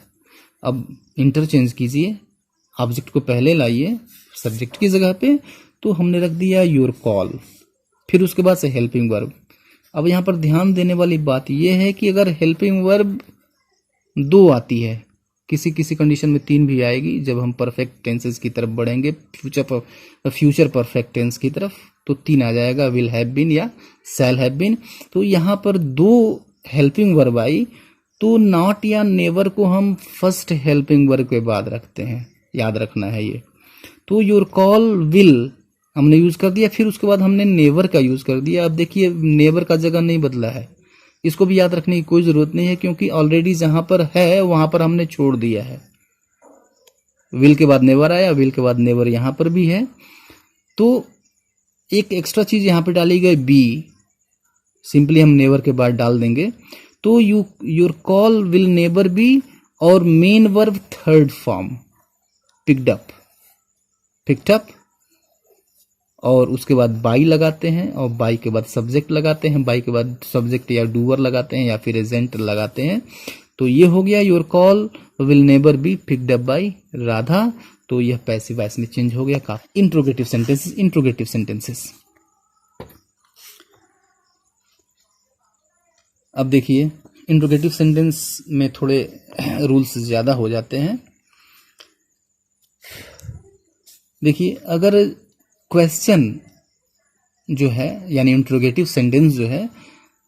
अब इंटरचेंज कीजिए, ऑब्जेक्ट को पहले लाइए सब्जेक्ट की जगह पे, तो हमने रख दिया योर कॉल, फिर उसके बाद से हेल्पिंग वर्ब। अब यहाँ पर ध्यान देने वाली बात यह है कि अगर हेल्पिंग वर्ब 2 आती है, किसी किसी कंडीशन में 3 भी आएगी, जब हम परफेक्ट टेंसेस की तरफ बढ़ेंगे, फ्यूचर परफेक्ट टेंस की तरफ, तो 3 आ जाएगा, विल हैव बीन या शैल हैव बीन। तो यहाँ पर 2 हेल्पिंग वर्ब आई, तो नॉट या नेवर को हम फर्स्ट हेल्पिंग वर्ब के बाद रखते हैं, याद रखना है ये। तो योर कॉल विल हमने यूज कर दिया, फिर उसके बाद हमने नेवर का यूज कर दिया। अब देखिए, नेवर का जगह नहीं बदला है, इसको भी याद रखने की कोई जरूरत नहीं है, क्योंकि ऑलरेडी जहां पर है वहां पर हमने छोड़ दिया है। विल के बाद नेवर आया, विल के बाद नेवर यहां पर भी है। तो एक एक्स्ट्रा चीज यहां पे डाली गई, बी, सिंपली हम नेवर के बाद डाल देंगे। तो your call will never be, और main verb third form picked up, और उसके बाद बाई लगाते हैं, और बाई के बाद सब्जेक्ट लगाते हैं, बाई के बाद सब्जेक्ट या डूअर लगाते हैं, या फिर एजेंट लगाते हैं। तो ये हो गया your call will never be picked up by Radha. तो यह पैसिव वॉइस में चेंज हो गया। Interrogative sentences. अब देखिए, इंट्रोगेटिव सेंटेंस में थोड़े रूल्स ज्यादा हो जाते हैं। देखिए, अगर क्वेश्चन जो है, यानी इंट्रोगेटिव सेंटेंस जो है,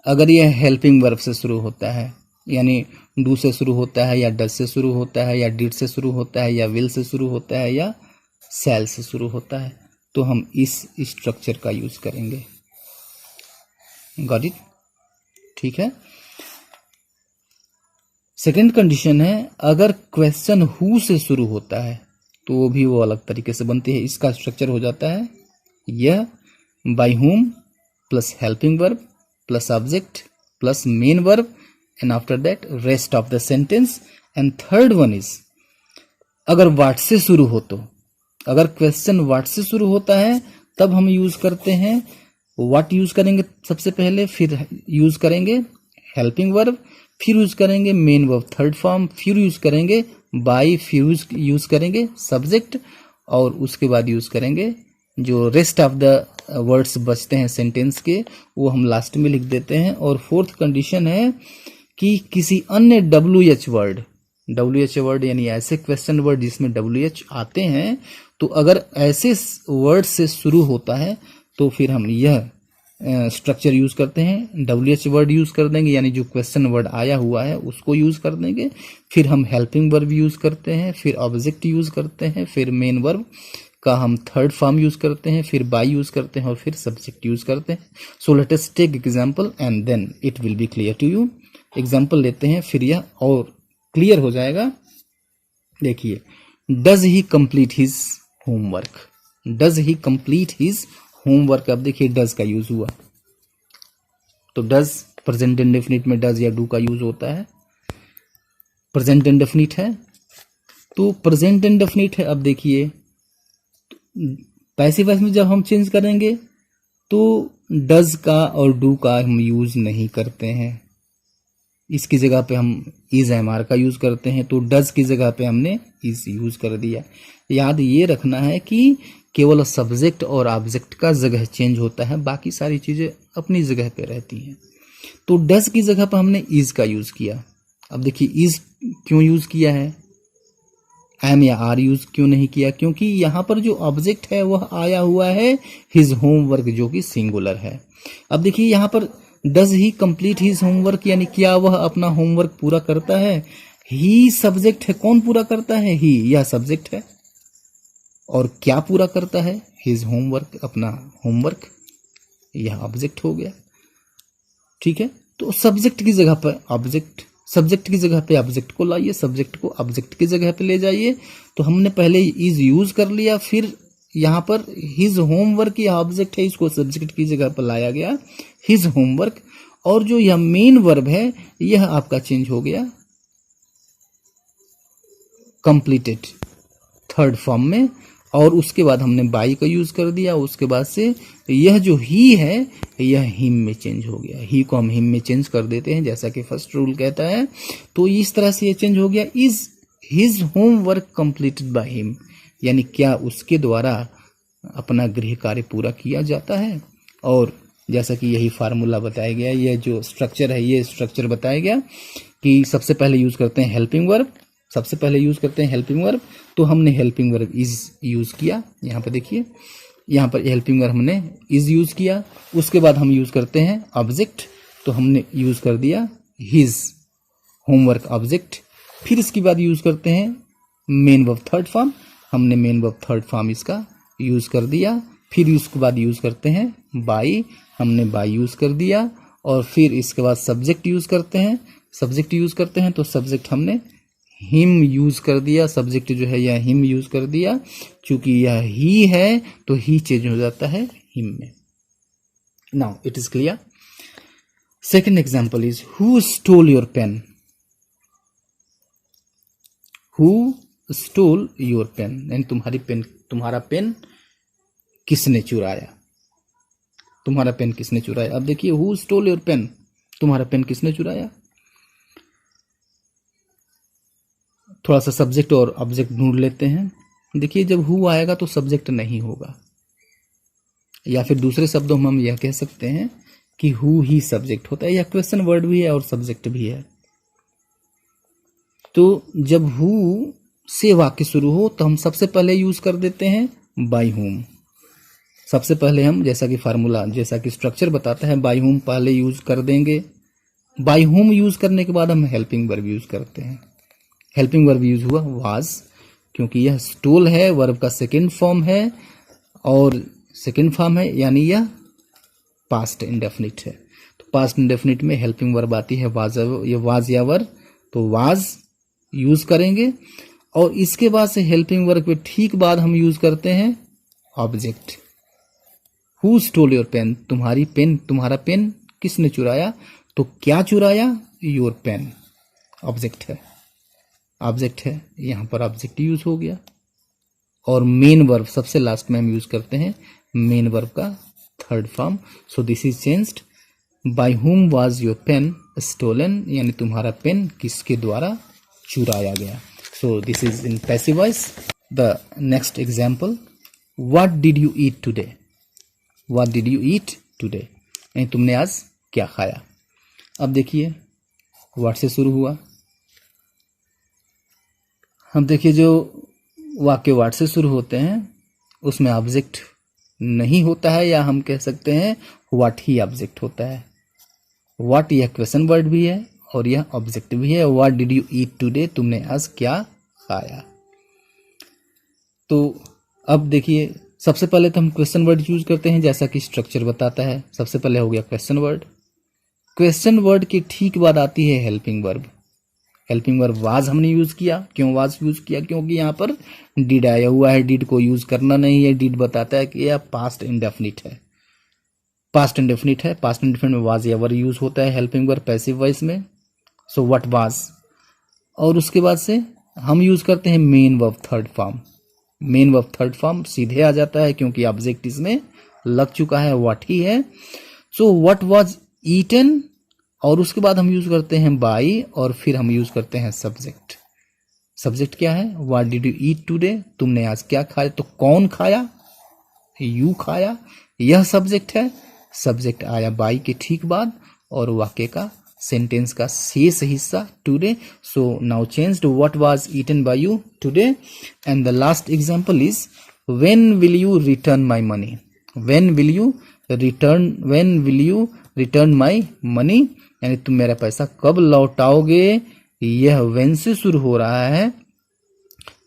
अगर यह हेल्पिंग वर्ब से शुरू होता है, यानी डू से शुरू होता है, या डज से शुरू होता है, या डिड से शुरू होता है, या विल से शुरू होता है, या शैल से शुरू होता है, तो हम इस स्ट्रक्चर का यूज करेंगे। Got it? ठीक है। सेकेंड कंडीशन है, अगर क्वेश्चन हु से शुरू होता है, तो वो भी वो अलग तरीके से बनती है। इसका स्ट्रक्चर हो जाता है यह by whom plus helping verb plus object plus main verb, and after that rest of the sentence. And third one is, अगर व्हाट से शुरू हो, तो अगर क्वेश्चन व्हाट से शुरू होता है, तब हम यूज करते हैं व्हाट यूज करेंगे सबसे पहले, फिर यूज करेंगे हेल्पिंग वर्ब, फिर यूज करेंगे मेन वर्ब थर्ड फॉर्म, फिर यूज करेंगे बाई, फिर यूज करेंगे सब्जेक्ट, और उसके बाद यूज करेंगे जो रेस्ट ऑफ द वर्ड्स बचते हैं सेंटेंस के, वो हम लास्ट में लिख देते हैं। और फोर्थ कंडीशन है कि किसी अन्य WH वर्ड यानी ऐसे क्वेश्चन वर्ड जिसमें WH आते हैं, तो अगर ऐसे वर्ड से शुरू होता है, तो फिर हम यह स्ट्रक्चर यूज करते हैं। WH वर्ड यूज कर देंगे, यानी जो क्वेश्चन वर्ड आया हुआ है उसको यूज कर देंगे, फिर हम हेल्पिंग वर्ब यूज करते हैं, फिर ऑब्जेक्ट यूज करते हैं, फिर मेन वर्ब का हम थर्ड फॉर्म यूज करते हैं, फिर बाई यूज करते हैं, और फिर सब्जेक्ट यूज करते हैं। So let us take example and then it will be clear to you. Example लेते हैं, फिर यह और क्लियर हो जाएगा। देखिए, does he complete his homework, does he complete his homework. अब देखिए, डज का यूज हुआ, तो डज प्रेजेंट इंडेफिनिट में डज या डू का यूज होता है। प्रेजेंट इंडेफिनिट है, तो प्रेजेंट इंडेफिनिट है। अब देखिए, पैसिव वॉइस में जब हम चेंज करेंगे, तो डज का और डू का हम यूज नहीं करते हैं, इसकी जगह पे हम इज एमआर का यूज करते हैं। तो डज की जगह पे हमने इज यूज कर दिया। याद ये रखना है कि केवल सब्जेक्ट और ऑब्जेक्ट का जगह चेंज होता है, बाकी सारी चीजें अपनी जगह पे रहती हैं। तो डज की जगह पर हमने इज का यूज किया। अब देखिए, इज क्यों यूज किया है, एम या आर यूज क्यों नहीं किया? क्योंकि यहां पर जो ऑब्जेक्ट है वह आया हुआ है हिज होमवर्क, जो कि सिंगुलर है। अब देखिए यहां पर does he complete his homework, यानी क्या वह अपना होमवर्क पूरा करता है? ही सब्जेक्ट है, कौन पूरा करता है? ही, यह सब्जेक्ट है। और क्या पूरा करता है? हिज होमवर्क, अपना होमवर्क, यह ऑब्जेक्ट हो गया। ठीक है, तो सब्जेक्ट की जगह पर ऑब्जेक्ट, सब्जेक्ट की जगह पे ऑब्जेक्ट को लाइए, सब्जेक्ट को ऑब्जेक्ट की जगह पे ले जाइए। तो हमने पहले इज यूज कर लिया, फिर यहां पर हिज होमवर्क ये ऑब्जेक्ट है, इसको सब्जेक्ट की जगह पर लाया गया, हिज होमवर्क। और जो यह मेन वर्ब है यह आपका चेंज हो गया कंप्लीटेड थर्ड फॉर्म में, और उसके बाद हमने बाई का यूज कर दिया। उसके बाद से यह जो ही है यह हिम में चेंज हो गया, ही को हम हिम में चेंज कर देते हैं जैसा कि फर्स्ट रूल कहता है। तो इस तरह से ये चेंज हो गया, is his homework completed by him, यानी क्या उसके द्वारा अपना गृह कार्य पूरा किया जाता है। और जैसा कि यही फार्मूला बताया गया, यह जो स्ट्रक्चर है ये स्ट्रक्चर बताया गया कि सबसे पहले यूज करते हैं हेल्पिंग वर्ब, सबसे पहले यूज करते हैं हेल्पिंग वर्ब। तो हमने हेल्पिंग वर्ब इज यूज किया, यहाँ पे देखिए, यहाँ पर हेल्पिंग वर्ब हमने इज यूज किया। उसके बाद हम यूज करते हैं ऑब्जेक्ट, तो हमने यूज कर दिया हिज होमवर्क ऑब्जेक्ट। फिर इसके बाद यूज करते हैं मेन वर्ब थर्ड फॉर्म, हमने मेन वर्ब थर्ड फॉर्म इसका यूज कर दिया। फिर उसके बाद यूज करते हैं बाई, हमने बाई यूज कर दिया। और फिर इसके बाद सब्जेक्ट यूज करते हैं, सब्जेक्ट यूज करते हैं तो सब्जेक्ट हमने हिम यूज कर दिया, सब्जेक्ट जो है यह हिम यूज कर दिया। चूंकि यह ही है तो ही चेंज हो जाता है हिम में। Now it is clear. Second example is who stole your pen, who stole your pen, यानी तुम्हारी पेन, तुम्हारा पेन किसने चुराया, तुम्हारा पेन किसने चुराया। अब देखिए हु स्टोल योर पेन, तुम्हारा पेन किसने चुराया। थोड़ा सा सब्जेक्ट और ऑब्जेक्ट ढूंढ लेते हैं। देखिए जब हु आएगा तो सब्जेक्ट नहीं होगा, या फिर दूसरे शब्दों में हम यह कह सकते हैं कि हु ही सब्जेक्ट होता है, या क्वेश्चन वर्ड भी है और सब्जेक्ट भी है। तो जब हु से वाक्य शुरू हो तो हम सबसे पहले यूज कर देते हैं बाय हुम। सबसे पहले हम, जैसा कि फार्मूला, जैसा कि स्ट्रक्चर बताता है, बाय हुम पहले यूज कर देंगे। बाय हुम यूज करने के बाद हम हेल्पिंग वर्ब यूज करते हैं। हेल्पिंग वर्ब यूज हुआ वाज, क्योंकि यह स्टोल है, वर्ब का सेकेंड फॉर्म है, और सेकेंड फॉर्म है यानी यह पास्ट इंडेफिनिट है। तो पास्ट इंडेफिनिट में हेल्पिंग वर्ब आती है वाज, ये वाज या वर, तो वाज यूज करेंगे। और इसके बाद से हेल्पिंग वर्ब के ठीक बाद हम यूज करते हैं object. Who stole your pen, तुम्हारी पेन, तुम्हारा पेन किसने चुराया। तो क्या चुराया, योर पेन, ऑब्जेक्ट है, ऑब्जेक्ट है, यहां पर ऑब्जेक्ट यूज हो गया। और मेन वर्ब सबसे लास्ट में हम यूज करते हैं मेन वर्ब का third form. So this is changed, by whom was your pen stolen, यानी तुम्हारा पेन किसके द्वारा चुराया गया। So this is in passive voice. The next example, what did you eat today, what did you eat today, यानी तुमने आज क्या खाया। अब देखिए व्हाट से शुरू हुआ। हम देखिए जो वाक्य व्हाट से शुरू होते हैं उसमें ऑब्जेक्ट नहीं होता है, या हम कह सकते हैं व्हाट ही ऑब्जेक्ट होता है। व्हाट यह क्वेश्चन वर्ड भी है और यह ऑब्जेक्ट भी है। What did you eat today, तुमने आज क्या खाया। तो अब देखिए सबसे पहले तो हम क्वेश्चन वर्ड यूज करते हैं जैसा कि स्ट्रक्चर बताता है। सबसे पहले हो गया क्वेश्चन वर्ड, क्वेश्चन वर्ड के ठीक बाद आती है helping verb. Helping verb was हमने यूज किया, क्यों वाज यूज किया, क्योंकि यहाँ पर डिड आया हुआ है, डिड को यूज करना नहीं है। डिड बताता है कि यह पास्ट इंडेफिनिट है, पास्ट इंडेफिनिट है, पास्ट इंडेफिनिट में वाज या वर यूज होता है हेल्पिंग वर्ब पैसिव वॉइस में। सो व्हाट वाज, और उसके बाद से हम यूज करते हैं main verb third form. Main verb third form सीधे आ जाता है क्योंकि ऑब्जेक्ट इसमें लग चुका है, व्हाट ही है। सो व्हाट वाज ईटन, और उसके बाद हम यूज करते हैं बाई, और फिर हम यूज करते हैं सब्जेक्ट। सब्जेक्ट क्या है, what did you eat today, तुमने आज क्या खाया। तो कौन खाया, यू खाया, यह सब्जेक्ट है। सब्जेक्ट आया बाई के ठीक बाद और वाक्य का सेंटेंस का शेष हिस्सा today. So now changed what was eaten by you today. And the last example is when will you return my money. When will you return my money, यानी तुम मेरा पैसा कब लौटाओगे. यह व्हेन से शुरू हो रहा है.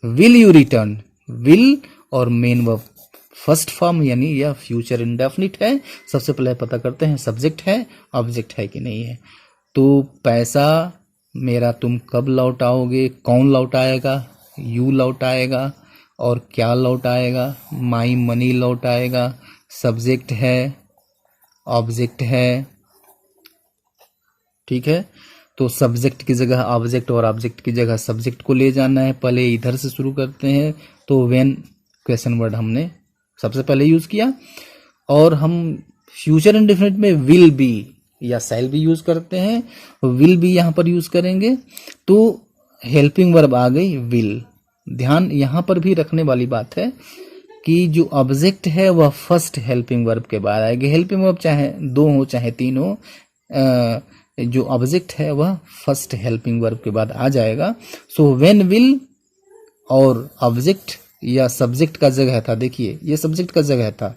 विल यू रिटर्न, विल और मेन वर्ब फर्स्ट फॉर्म, यानी यह फ्यूचर इंडेफिनिट है. सबसे पहले पता करते हैं सब्जेक्ट है ऑब्जेक्ट है कि नहीं है. तो पैसा मेरा तुम कब लौटाओगे, कौन लौटाएगा, यू लौटाएगा, और क्या लौटाएगा, माई मनी लौटाएगा. सब्जेक्ट है ऑब्जेक्ट है. ठीक है, तो सब्जेक्ट की जगह ऑब्जेक्ट और ऑब्जेक्ट की जगह सब्जेक्ट को ले जाना है. पहले इधर से शुरू करते हैं. तो व्हेन क्वेश्चन वर्ड हमने सबसे पहले यूज किया, और हम फ्यूचर इंडेफिनिट में विल बी या शैल भी यूज करते हैं. विल भी यहां पर यूज करेंगे. तो हेल्पिंग वर्ब आ गई विल. ध्यान यहां पर भी रखने वाली बात है कि जो ऑब्जेक्ट है वह फर्स्ट हेल्पिंग वर्ब के बाद आएगी. हेल्पिंग वर्ब चाहे दो हो चाहे तीन हो, जो ऑब्जेक्ट है वह फर्स्ट हेल्पिंग वर्ब के बाद आ जाएगा. सो व्हेन विल और ऑब्जेक्ट या सब्जेक्ट का जगह था. देखिए ये सब्जेक्ट का जगह था,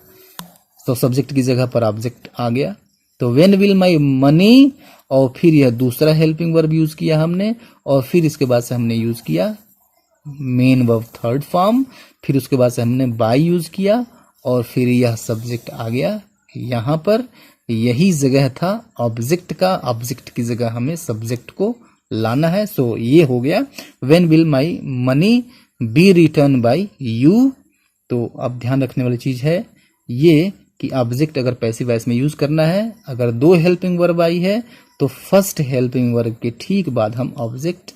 तो सब्जेक्ट की जगह पर ऑब्जेक्ट आ गया. तो व्हेन विल माई मनी, और फिर यह दूसरा हेल्पिंग वर्ब यूज किया हमने, और फिर इसके बाद से हमने यूज किया मेन वर्ब थर्ड फॉर्म. फिर उसके बाद से हमने बाय यूज किया, और फिर यह सब्जेक्ट आ गया यहां पर. यही जगह था ऑब्जेक्ट का. ऑब्जेक्ट की जगह हमें सब्जेक्ट को लाना है. सो ये हो गया when will my money be return by you. तो अब ध्यान रखने वाली चीज है ये कि ऑब्जेक्ट अगर पैसिव वॉइस में यूज करना है, अगर दो हेल्पिंग वर्ब आई है तो फर्स्ट हेल्पिंग वर्ब के ठीक बाद हम ऑब्जेक्ट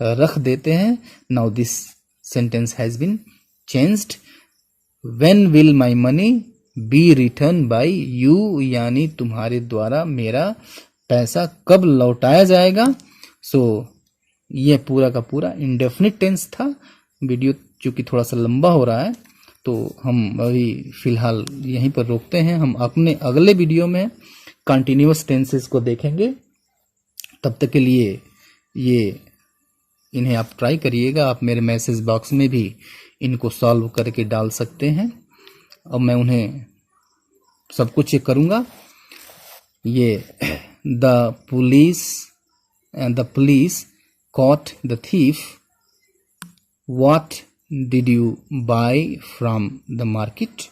रख देते हैं. Now this sentence has been changed. When will my money be return by you, यानी तुम्हारे द्वारा मेरा पैसा कब लौटाया जाएगा. सो ये पूरा का पूरा इंडेफिनिट टेंस था. वीडियो चूंकि थोड़ा सा लंबा हो रहा है तो हम अभी फिलहाल यहीं पर रोकते हैं. हम अपने अगले वीडियो में कंटिन्यूअस टेंसेस को देखेंगे. तब तक के लिए इन्हें आप ट्राई करिएगा. आप मेरे मैसेज बॉक्स में भी इनको सॉल्व करके डाल सकते हैं, और मैं उन्हें सब कुछ चेक करूंगा. ये the police caught the thief. What did you buy from the market?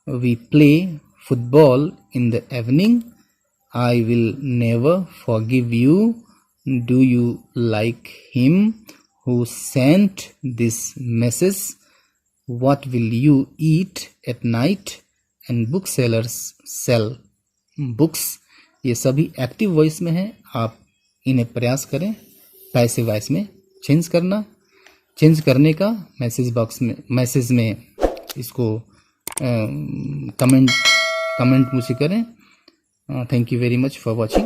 We play football in the evening. I will never forgive you. Do you like him who sent this message? What will you eat at night? And booksellers sell books. ये सभी active voice में हैं. आप इन्हें प्रयास करें passive voice में change करने का. मैसेज में इसको कमेंट मुझे करें. Thank you very much for watching.